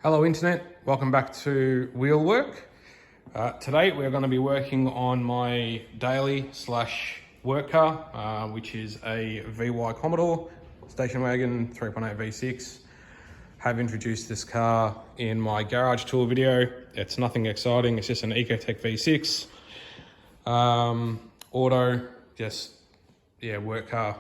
Hello Internet, welcome back to Wheel Work. Today we're going to be working on my daily / work car, which is a VY Commodore station wagon 3.8 V6. Have introduced this car in my garage tour video. It's nothing exciting, it's just an Ecotech V6. Auto, work car.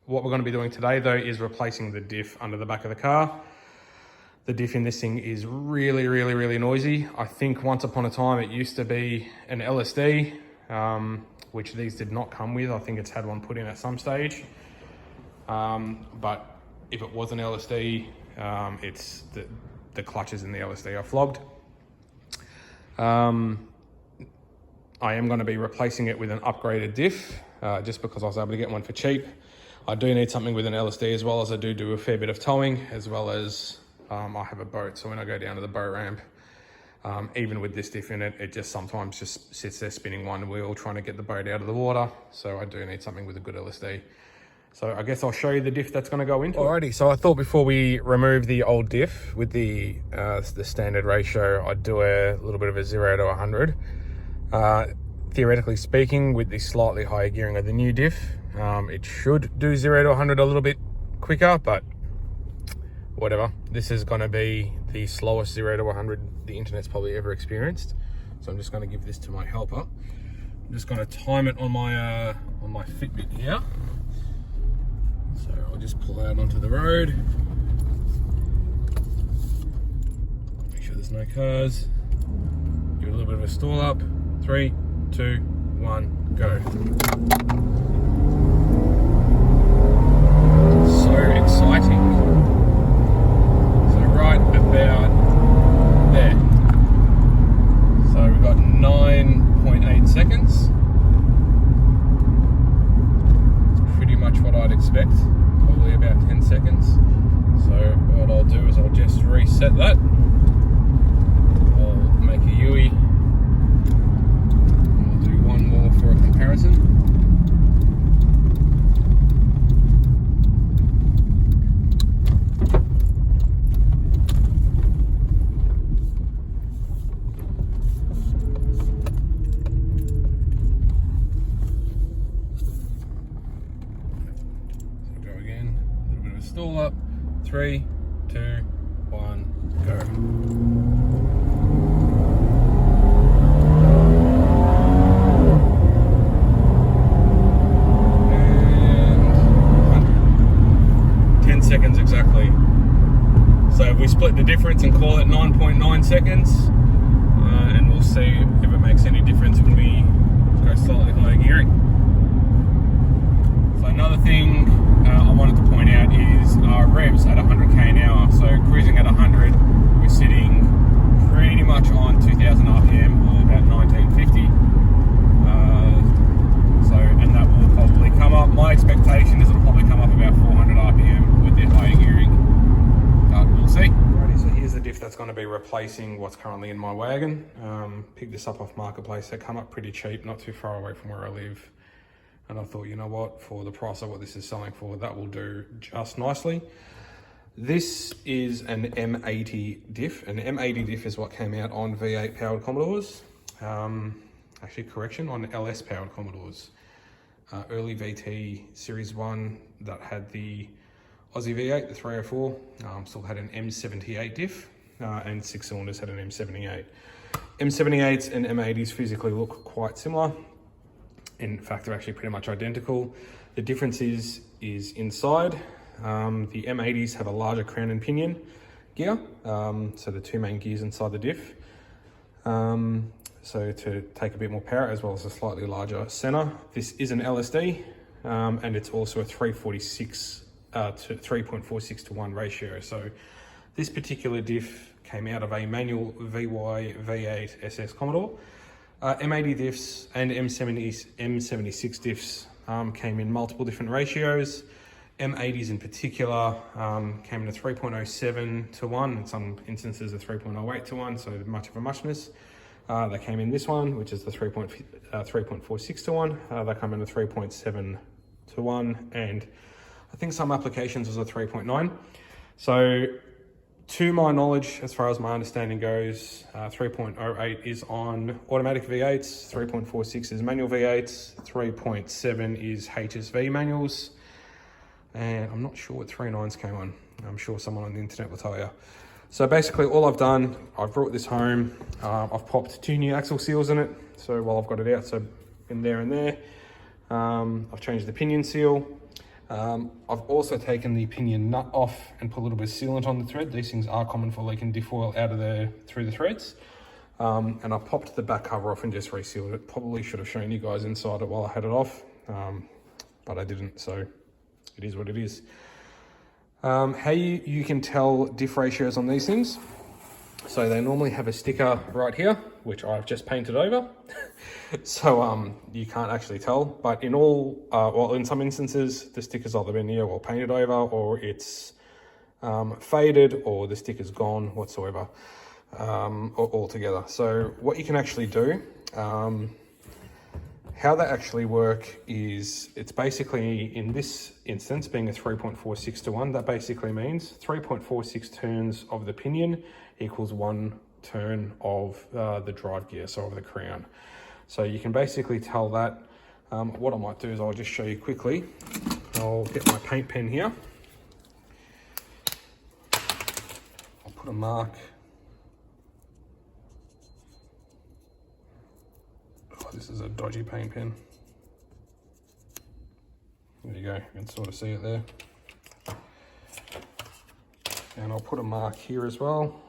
What we're going to be doing today though is replacing the diff under the back of the car. The diff in this thing is really noisy. I think once upon a time it used to be an LSD, which these did not come with. I think it's had one put in at some stage. But if it was an LSD, it's the clutches in the LSD are flogged. I am going to be replacing it with an upgraded diff, just because I was able to get one for cheap. I do need something with an LSD as well, as I do a fair bit of towing, as well as I have a boat, so when I go down to the boat ramp, even with this diff in it, it just sometimes just sits there spinning one wheel trying to get the boat out of the water. So I do need something with a good LSD. So I guess I'll show you the diff that's going to go into it. Alrighty, so I thought before we remove the old diff with the standard ratio, I'd do a little bit of a 0 to 100. Theoretically speaking, with the slightly higher gearing of the new diff, it should do 0 to 100 a little bit quicker, but whatever. This is going to be the slowest 0 to 100 the internet's probably ever experienced. So I'm just going to give this to my helper. I'm just going to time it on my Fitbit here. So I'll just pull out onto the road. Make sure there's no cars. Give it a little bit of a stall up. 3, 2, 1, go. So exciting. About there. So we've got 9.8 seconds. It's pretty much what I'd expect, probably about 10 seconds. So what I'll do is I'll just reset that. I'll make a UE. And we'll do one more for a comparison. Stall up, 3, 2, 1, go. And 100. 10 seconds exactly. So if we split the difference and call it 9.9 seconds, and we'll see if it makes any difference when we go slightly higher gearing. So another thing I wanted to point out is our revs at 100k an hour. So cruising at 100, we're sitting pretty much on 2000 RPM or about 1950. And that will probably come up. My expectation is it'll probably come up about 400 RPM with the higher gearing. But we'll see. Alrighty, so here's the diff that's going to be replacing what's currently in my wagon. Picked this up off Marketplace. They come up pretty cheap, not too far away from where I live. And I thought, you know what, for the price of what this is selling for, that will do just nicely. This is an M80 diff. An M80 diff is what came out on V8 powered Commodores. Actually, correction, on LS powered Commodores. Early VT Series 1 that had the Aussie V8, the 304, still had an M78 diff, and 6 cylinders had an M78. M78s and M80s physically look quite similar. In fact, they're actually pretty much identical. The difference is inside. The M80s have a larger crown and pinion gear, so the two main gears inside the diff. So to take a bit more power, as well as a slightly larger center. This is an LSD, and it's also a 3.46 to 1 ratio. So this particular diff came out of a manual VY V8 SS Commodore. M80 diffs and M76 diffs came in multiple different ratios. M80s in particular came in a 3.07 to 1, in some instances a 3.08 to 1, so much of a muchness. They came in this one, which is the 3.46 to 1. They come in a 3.7 to 1, and I think some applications was a 3.9. So To my knowledge, as far as my understanding goes, 3.08 is on automatic V8s, 3.46 is manual V8s, 3.7 is HSV manuals, and I'm not sure what 3.9s came on. I'm sure someone on the internet will tell you. So basically all I've done, I've brought this home, I've popped 2 new axle seals in it. So while I've got it out, so in there and there, I've changed the pinion seal. I've also taken the pinion nut off and put a little bit of sealant on the thread. These things are common for leaking diff oil out of through the threads. And I popped the back cover off and just resealed it. Probably should have shown you guys inside it while I had it off, but I didn't, so it is what it is. How you can tell diff ratios on these things. So they normally have a sticker right here, which I've just painted over. So you can't actually tell, but in all, well, in some instances, the sticker's either been here or painted over, or it's faded, or the sticker's gone whatsoever, or altogether. So what you can actually do, how they actually work is, it's basically, in this instance, being a 3.46 to 1, that basically means 3.46 turns of the pinion equals 1 turn of the drive gear, so of the crown. So you can basically tell that. What I might do is I'll just show you quickly. I'll get my paint pen here. I'll put a mark. Oh, this is a dodgy paint pen. There you go, you can sort of see it there. And I'll put a mark here as well.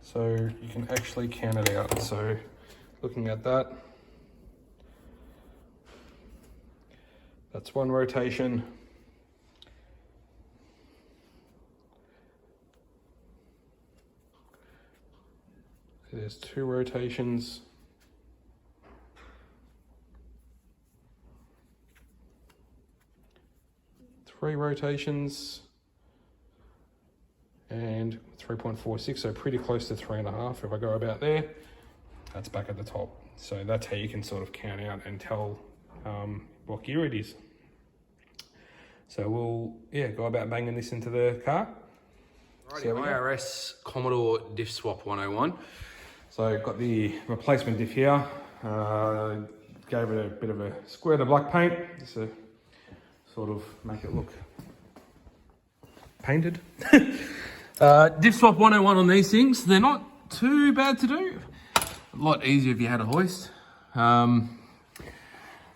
So you can actually count it out. So looking at that, that's 1 rotation. There's 2 rotations. 3 rotations. And 3.46, so pretty close to 3.5. If I go about there, that's back at the top. So that's how you can sort of count out and tell what gear it is. So we'll go about banging this into the car. Righty, IRS Commodore Diff Swap 101. So I've got the replacement diff here. Gave it a bit of a squirt of black paint, just to sort of make it look painted. Diff Swap 101 on these things, they're not too bad to do. A lot easier if you had a hoist.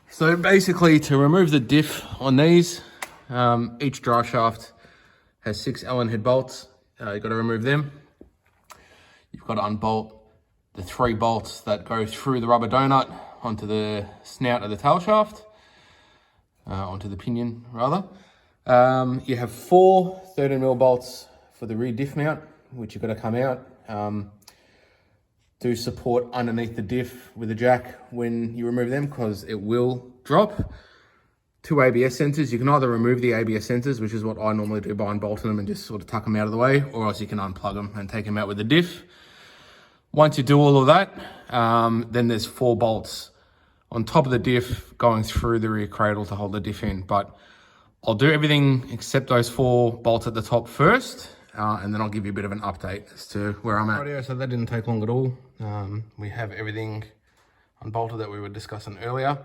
So basically, to remove the diff on these, each drive shaft has 6 Allen head bolts. You've got to remove them. You've got to unbolt the 3 bolts that go through the rubber donut onto the snout of the tail shaft, onto the pinion rather. You have 4 13mm bolts for the rear diff mount, which you've got to come out. Do support underneath the diff with a jack when you remove them, because it will drop. 2 ABS sensors. You can either remove the ABS sensors, which is what I normally do by unbolting them and just sort of tuck them out of the way, or else you can unplug them and take them out with the diff. Once you do all of that, then there's 4 bolts on top of the diff going through the rear cradle to hold the diff in. But I'll do everything except those 4 bolts at the top first, and then I'll give you a bit of an update as to where I'm at. Rightio, so that didn't take long at all. We have everything unbolted that we were discussing earlier.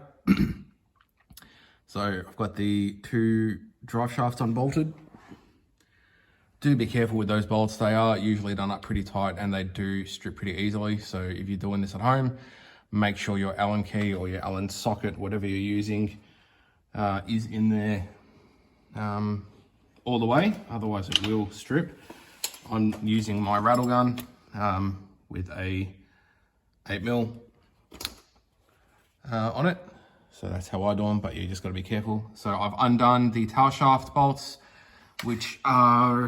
So I've got the 2 drive shafts unbolted. Do be careful with those bolts. They are usually done up pretty tight and they do strip pretty easily. So if you're doing this at home, make sure your Allen key or your Allen socket, whatever you're using, is in there all the way. Otherwise it will strip. I'm using my rattle gun with a 8mm on it. So that's how I do them, but you just got to be careful. So I've undone the tail shaft bolts, which are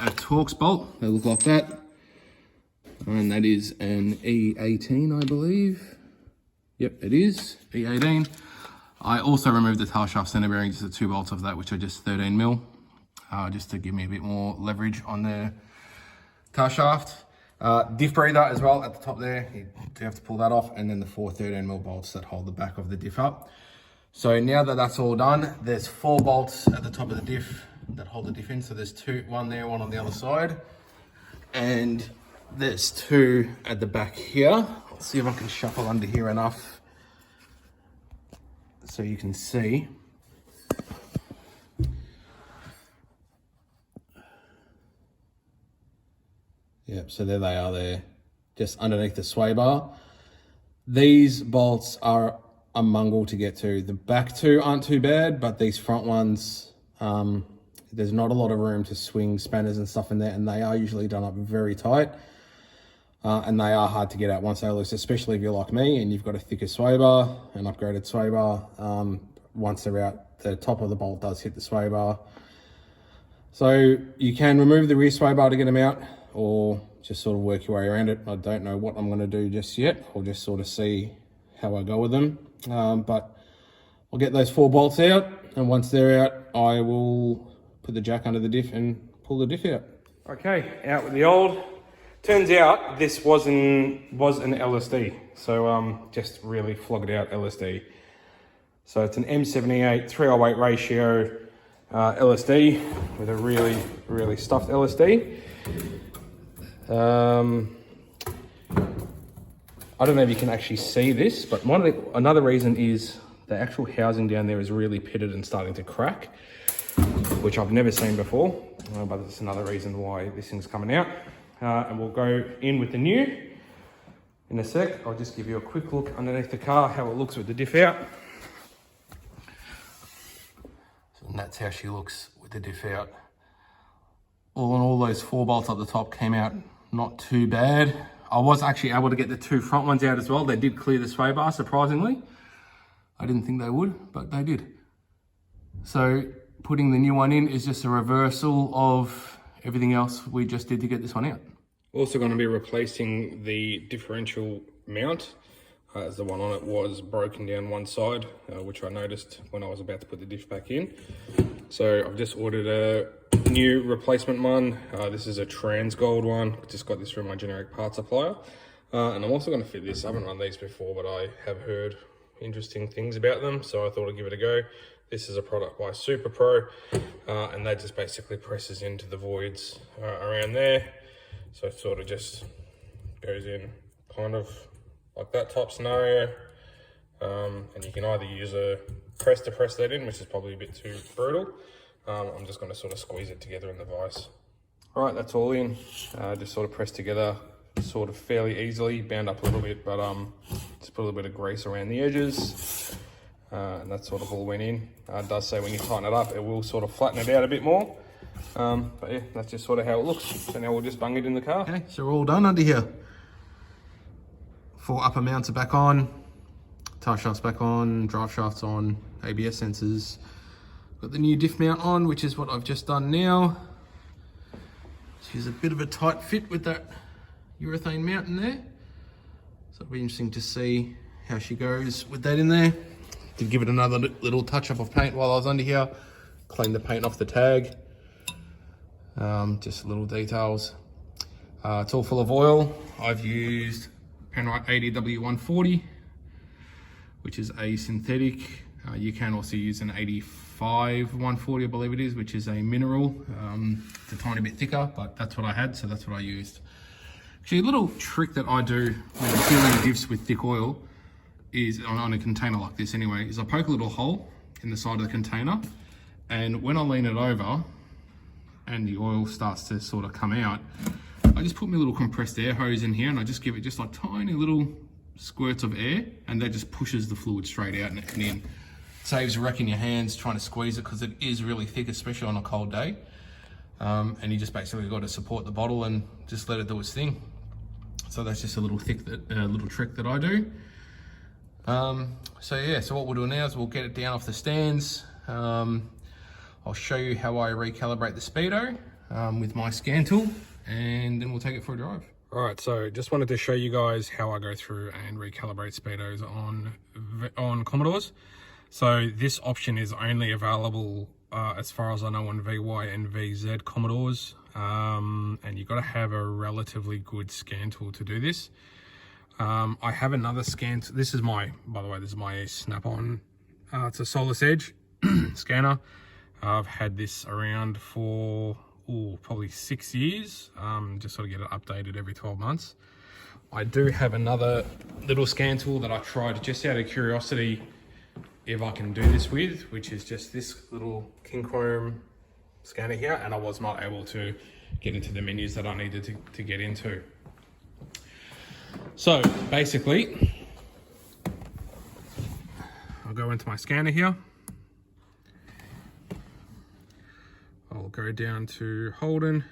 a Torx bolt. They look like that. And that is an E18, I believe. Yep, it is, E18. I also removed the tail shaft center bearing, just the 2 bolts of that, which are just 13mm, just to give me a bit more leverage on the tail shaft. Diff breather as well at the top there, you do have to pull that off, and then the 4 13mm bolts that hold the back of the diff up. So now that that's all done, there's 4 bolts at the top of the diff that hold the diff in. So there's 2, one there, one on the other side. And there's 2 at the back here. Let's see if I can shuffle under here enough so you can see. Yep, so there they are there, just underneath the sway bar. These bolts are a mungle to get to. The back 2 aren't too bad, but these front ones, there's not a lot of room to swing spanners and stuff in there, and they are usually done up very tight. And they are hard to get out once they're loose, especially if you're like me and you've got a thicker sway bar, an upgraded sway bar. Once they're out, the top of the bolt does hit the sway bar. So you can remove the rear sway bar to get them out, or just sort of work your way around it. I don't know what I'm going to do just yet. I'll just sort of see how I go with them. But I'll get those 4 bolts out, and once they're out, I will put the jack under the diff and pull the diff out. Okay, out with the old. Turns out this was an LSD, so just really flogged out LSD. So it's an M78 308 ratio LSD with a really stuffed LSD. I don't know if you can actually see this, but another reason is the actual housing down there is really pitted and starting to crack, which I've never seen before, but that's another reason why this thing's coming out. And we'll go in with the new in a sec. I'll just give you a quick look underneath the car, how it looks with the diff out. So that's how she looks with the diff out. All in all, those 4 bolts up the top came out not too bad. I was actually able to get the 2 front ones out as well. They did clear the sway bar, surprisingly. I didn't think they would, but they did. So putting the new one in is just a reversal of everything else we just did to get this one out. Also going to be replacing the differential mount, as the one on it was broken down one side, which I noticed when I was about to put the diff back in. So I've just ordered a new replacement one. This is a trans gold one. Just got this from my generic parts supplier. And I'm also going to fit this. I haven't run these before, but I have heard interesting things about them, so I thought I'd give it a go. This is a product by Super Pro, and that just basically presses into the voids around there. So it sort of just goes in kind of like that type scenario. And you can either use a press to press that in, which is probably a bit too brutal. I'm just going to sort of squeeze it together in the vise. All right, that's all in. Just sort of press together sort of fairly easily, bound up a little bit, but just put a little bit of grease around the edges. And that sort of all went in. It does say when you tighten it up, it will sort of flatten it out a bit more. But yeah, that's just sort of how it looks. So now we'll just bung it in the car. Okay, so we're all done under here. 4 upper mounts are back on, tire shafts back on, drive shafts on, ABS sensors. Got the new diff mount on, which is what I've just done now. She's a bit of a tight fit with that urethane mount in there. So it'll be interesting to see how she goes with that in there. Did give it another little touch up of paint while I was under here. Clean the paint off the tag. Just little details. It's all full of oil. I've used Penrite 80W140, which is a synthetic. You can also use an 85-140, I believe it is, which is a mineral. It's a tiny bit thicker, but that's what I had, so that's what I used. Actually, a little trick that I do when I'm filling diffs with thick oil is, on a container like this anyway, is I poke a little hole in the side of the container, and when I lean it over and the oil starts to sort of come out, I just put my little compressed air hose in here and I just give it just like tiny little squirts of air, and that just pushes the fluid straight out and in. Saves wrecking your hands trying to squeeze it because it is really thick, especially on a cold day. And you just basically got to support the bottle and just let it do its thing. So that's just a little trick that I do. So yeah, so what we'll do now is we'll get it down off the stands. I'll show you how I recalibrate the speedo with my scan tool, and then we'll take it for a drive. All right, so just wanted to show you guys how I go through and recalibrate speedos on Commodores. So this option is only available as far as I know on VY and VZ Commodores, and you've got to have a relatively good scan tool to do this. I have another scan. This is my, by the way, this is my Snap-on It's a Solus Edge scanner. I've had this around for probably 6 years. Just sort of get it updated every 12 months. I do have another little scan tool that I tried just out of curiosity if I can do this with, which is just this little King Chrome scanner here, and I was not able to get into the menus that I needed to get into. So basically, I'll go into my scanner here. I'll go down to Holden.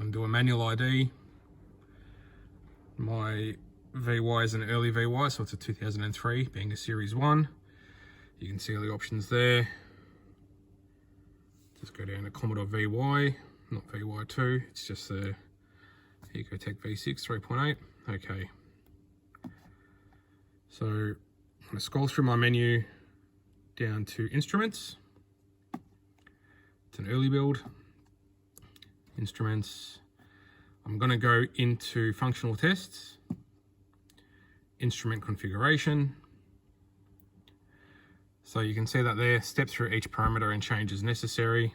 I'm going to do a manual ID. My VY is an early VY, so it's a 2003, being a Series 1. You can see all the options there. Just go down to Commodore VY, not VY2, it's just the Ecotech V6 3.8. Okay. So I'm going to scroll through my menu down to Instruments. It's an early build. Instruments. I'm going to go into Functional Tests. Instrument Configuration. So you can see that there, step through each parameter and change as necessary.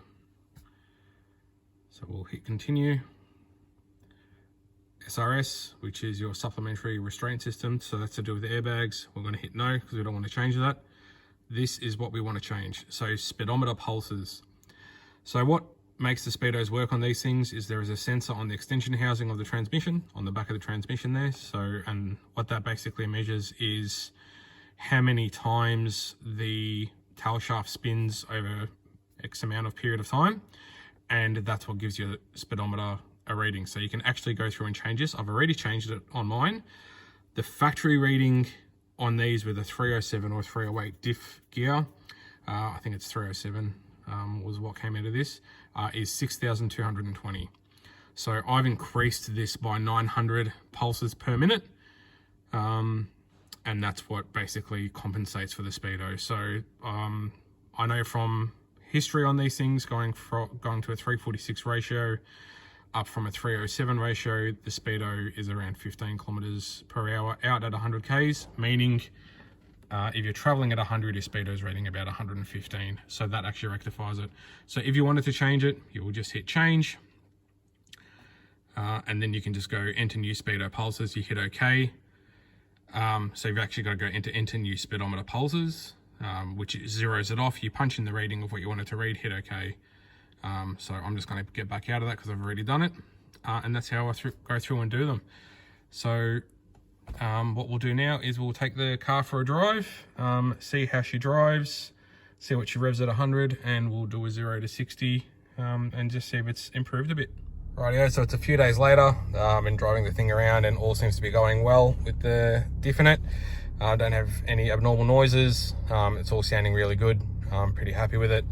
So we'll hit Continue. SRS, which is your supplementary restraint system, so that's to do with the airbags. We're going to hit no because we don't want to change that. This is what we want to change. So speedometer pulses. So what makes the speedos work on these things is there is a sensor on the extension housing of the transmission, on the back of the transmission there. So, and what that basically measures is how many times the tail shaft spins over X amount of period of time, and that's what gives you the speedometer a reading. So you can actually go through and change this. I've already changed it on mine. The factory reading on these with a 307 or 308 diff gear, I think it's 307 was what came out of this, is 6,220. So I've increased this by 900 pulses per minute, and that's what basically compensates for the speedo. So I know from history on these things, going to a 346 ratio up from a 307 ratio, the speedo is around 15 kilometers per hour out at 100 Ks, meaning if you're traveling at 100, your speedo is rating about 115. So that actually rectifies it. So if you wanted to change it, you will just hit change. And then you can just go enter new speedo pulses, you hit OK. So you've actually got to go enter new speedometer pulses, which zeroes it off. You punch in the reading of what you wanted to read, hit OK. So I'm just going to get back out of that because I've already done it. And that's how I go through and do them. So what we'll do now is we'll take the car for a drive, see how she drives, see what she revs at 100, and we'll do a 0 to 60 and just see if it's improved a bit. Rightio, so it's a few days later. Been driving the thing around and all seems to be going well with the diff in it. Don't have any abnormal noises. It's all sounding really good. I'm pretty happy with it.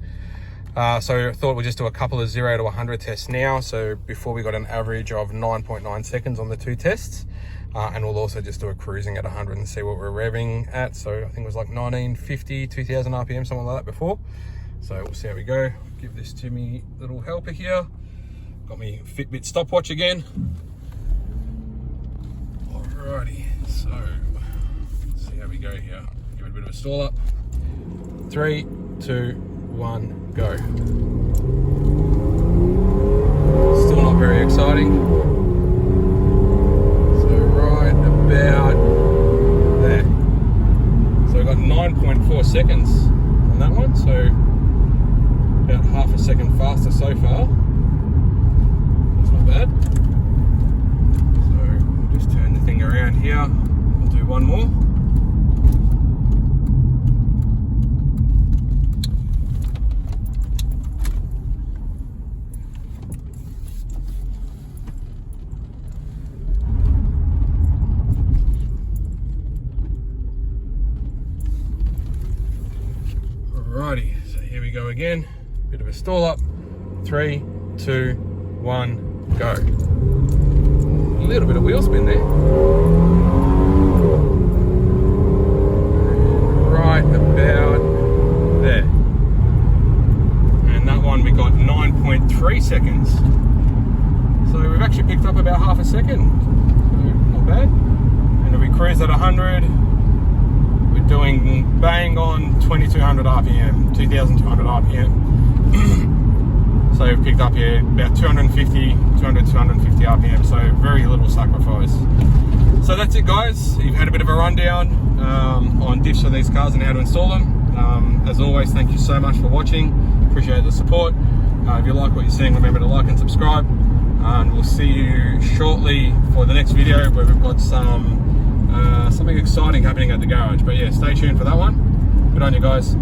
So I thought we'd just do a couple of 0 to 100 tests now. So before we got an average of 9.9 seconds on the two tests. And we'll also just do a cruising at 100 and see what we're revving at. So I think it was like 1950, 2000 RPM, something like that before. So we'll see how we go. Give this to me little helper here. Got me Fitbit stopwatch again. Alrighty, so let's see how we go here. Give it a bit of a stall up. 3, 2, 1, go. Still not very exciting. So right about there. So I got 9.4 seconds on that one, so about half a second faster so far. That's not bad. So we'll just turn the thing around here. We'll do one more. Alrighty, so here we go again. Bit of a stall up. 3, 2, 1, go. A little bit of wheel spin there. Right about there. And that one we got 9.3 seconds. So we've actually picked picked up about half a second, so not bad. And if we cruise at 100, we're doing bang on 2200 RPM, 2200 RPM. So we've picked up here about 250 RPM, so very little sacrifice. So that's it, guys. You've had a bit of a rundown on diffs for these cars and how to install them. As always, thank you so much for watching. Appreciate the support. If you like what you're seeing, remember to like and subscribe. And we'll see you shortly for the next video where we've got something exciting happening at the garage. But yeah, stay tuned for that one. Good on you guys.